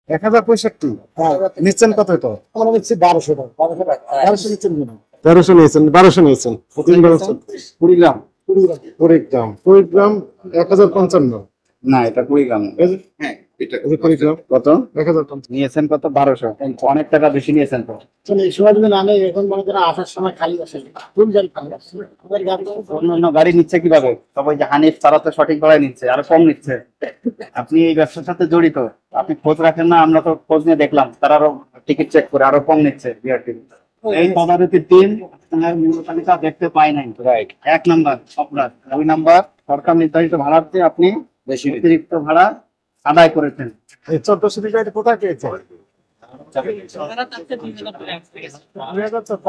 1065। হ্যাঁ, নিচ্ছেন কত এটা? আমরা নিচ্ছি 1200 টাকা। 1200 নিচ্ছেন কেন? 1300 নিয়েছেন, 1200 নিয়েছেন। 20 গ্রাম। 20 টাকা। 20 গ্রাম 1055। না, এটা 20 গ্রাম। এই যে হ্যাঁ, এটা 20 গ্রাম কত 1055। নিয়েছেন? কত? 1200। অনেক টাকা বেশি নিয়েছেন তো। চলে এই সময় যদি না নেই, এখন মনে করেন আসার সময় খালি আসে, ফুল গাড়ি খালি আসে। আমাদের গাড়ি অন্যান্য গাড়ি নিচ্ছে কিভাবে? সবাই যে হানিফ তারা তো সঠিক ভাড়ায় নিচ্ছে, আরো কম নিচ্ছে। আপনি এই ব্যবসার সাথে জড়িত, আপনি খোঁজ রাখেন না? আমরা তো খোঁজ নিয়ে দেখলাম তারা আরো টিকিট চেক করে আরো কম নিচ্ছে বিআরটি। এই তদারকির টিম আপনার মূল্য তালিকা দেখতে পাই নাই। রাইট, 1 নাম্বার অপরাধ। 2 নাম্বার, সরকার নির্ধারিত ভাড়ার চেয়ে আপনি বেশি অতিরিক্ত ভাড়া আদায় করেছেন। এই 1400 টাকা এটা কোথায় পেয়েছেন?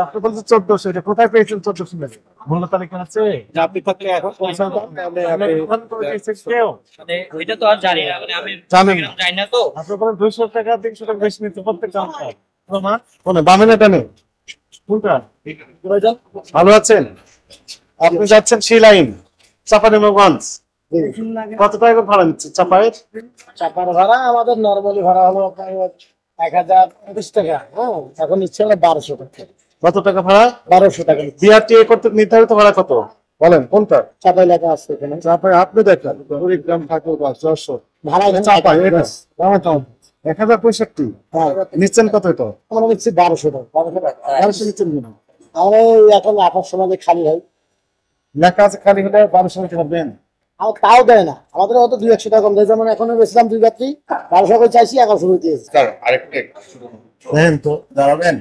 আপনি বলছেন 1400, এটা কোথায় পেয়েছেন? 1400 টাকা মূল্য তালিকা আছে? আপনি থাকলে এখন পয়সা দাম, তাহলে আপনি দোকান করে দিয়েছেন কেউ? মানে ওইটা তো আর জানি না, মানে আমি জানেন না? জানি না তো। আপনি বলেন 200 টাকা 300 টাকা বেশি নিতে প্রত্যেকটা অঙ্ক। কোনে বামে না ডানে? কোনটা? ভালো আছেন? আপনি যাচ্ছেন সেই লাইন চাপানেমগঞ্জ, কত টাকা করে ভাড়া নিচ্ছে চাপায়ের? চাপার ভাড়া আমাদের নরমালি ভাড়া হলো আপনার 1025 টাকা। হ্যাঁ, এখন ইচ্ছে হলো 1200 টাকা। কত টাকা ভাড়া? 1200 টাকা নিচ্ছে। বিআরটিএ কর্তৃক নির্ধারিত ভাড়া কত বলেন? কোনটা? চাপাই লেখা আছে এখানে। চাপায় আপনি দেখেন 20 গ্রাম ঠাকুর বাস 600 ভাড়া এখানে চাপায় এটা এটা। 1065। হ্যাঁ, নিচ্ছেন কত এটা? আমরা নিচ্ছি 1200 টাকা। 1200 নিচ্ছেন কেন? আমরা এখন আসার সময় যে খালি হয়, লেখা আছে খালি হলে 1200 নিতে পারবেন। আমার তাও দেয় না, আমাদের অত 200 টাকা কম দেয়। যেমন এখন বেছিলাম 2 যাত্রী, 1200 করে চাইছি, 1100 করে দিয়েছি। স্যার আরেকটা দেন তো দাঁড়াবেন।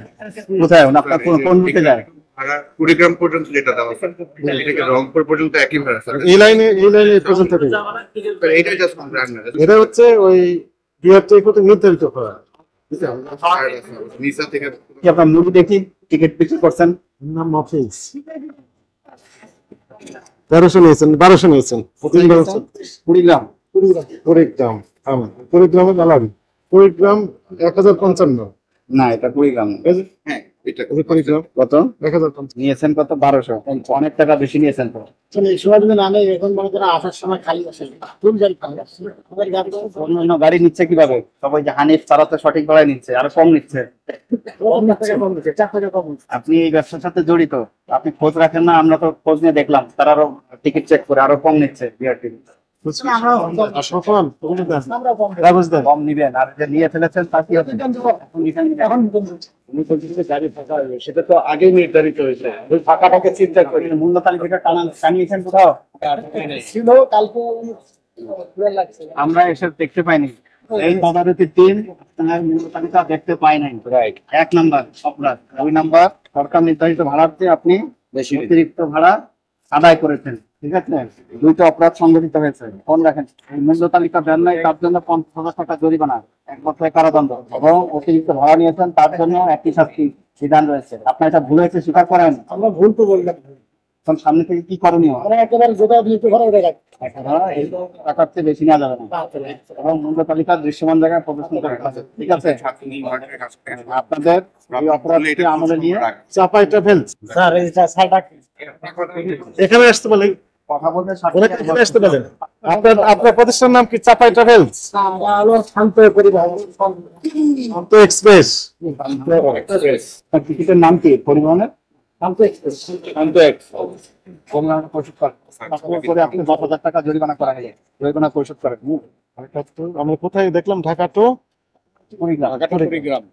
কোথায় আপনার কোন রুটে যায়? ভাড়া 20 গ্রাম পর্যন্ত যেটা দেওয়া স্যার, এটাকে রংপুর পর্যন্ত একই ভাড়া স্যার। এই লাইনে পর্যন্ত পেয়ে। স্যার এইটাই জাস্ট আমরা এটা হচ্ছে ওই বিআরটিএ কর্তৃক নির্ধারিত ভাড়া। নিসা থেকে কি আপনার মুভি দেখি টিকিট বিক্রি করছেন? নাম অফিস 1300 নিয়েছেন, 1200 নিয়েছেন। 20 গ্রাম 20 গ্রাম 20 গ্রামের গ্যালারি 20 গ্রাম 1055। না, এটা 20 গ্রাম। এই যে হ্যাঁ এটা 20 গ্রাম কত 1055। নিয়েছেন? কত? 1200। অনেক টাকা বেশি নিয়েছেন তো। চলে এই সময় যদি না নেই, এখন মনে করেন আসার সময় খালি আসে, ফুল গাড়ি খালি আসে। আমাদের গাড়ি অন্যান্য গাড়ি নিচ্ছে কিভাবে? সবাই যে হানিফ তারা তো সঠিক ভাড়ায় নিচ্ছে, আরো কম নিচ্ছে। 4 টাকা কম দিচ্ছে, 4 টাকা কম দিচ্ছে। আপনি এই ব্যবসার সাথে জড়িত, আপনি খোঁজ রাখেন না? আমরা তো খোঁজ নিয়ে দেখলাম তারা আরো টিকিট চেক করে আরো কম নিচ্ছে বিআরটি। সফল আমরা কম দিই। কাগজ দেন। কম নিবেন, আর যে নিয়ে ফেলেছেন তা কি হবে? এখন উনি বলছেন যে গাড়ি ফাঁকা হবে, সেটা তো আগেই নির্ধারিত হয়েছে। ওই ফাঁকাটাকে চিন্তা করে মূল্য তালিকাটা টানিয়েছেন কোথাও? ছিল কালকে পুরো লাগছে। আমরা এসে দেখতে পাইনি। এই তদারকির টিম আপনার মূল্য তালিকা দেখতে পাই নাই। রাইট, 1 নাম্বার অপরাধ। 2 নাম্বার, সরকার নির্ধারিত ভাড়ার চেয়ে আপনি বেশি অতিরিক্ত ভাড়া আদায় করেছেন। ঠিক আছে, 2টা অপরাধ সংঘটিত হয়েছে। ফোন রাখেন। এই মূল্য তালিকা দেন নাই, তার জন্য 50,000 টাকা জরিমানা, 1 বছরের কারাদণ্ড এবং অতিরিক্ত ভাড়া নিয়েছেন তার জন্য একই শাস্তি বিধান রয়েছে। আপনার এটা ভুল হয়েছে, স্বীকার করেন। আমরা ভুল তো বললাম। এখন সামনে থেকে কি করণীয়? আমরা একেবারে যেটা নিতে পারে ওটা রাখি। এই টাকার চেয়ে বেশি নেওয়া যাবে না এবং মূল্য তালিকা দৃশ্যমান জায়গায় প্রদর্শন করতে হবে। ঠিক আছে, আপনাদের এই অপরাধকে আমলে নিয়ে চাপাই ট্রাভেলস স্যার এইটা সাইডা এখানে আসতে বলেন, কথা বলতে এখানে আসতে বলেন। আপনার প্রতিষ্ঠানের নাম কি? চাপাই ট্রাভেলস, আলো শান্ত পরিবহন শান্ত এক্সপ্রেস। টিকিটের নাম কি পরিবহনের? শান্ত এক্সপ্রেস। করে আপনি 10,000 টাকা জরিমানা করা হয়েছে, জরিমানা পরিশোধ করেন। আমরা কোথায় দেখলাম? ঢাকা তো কুড়িগ্রাম।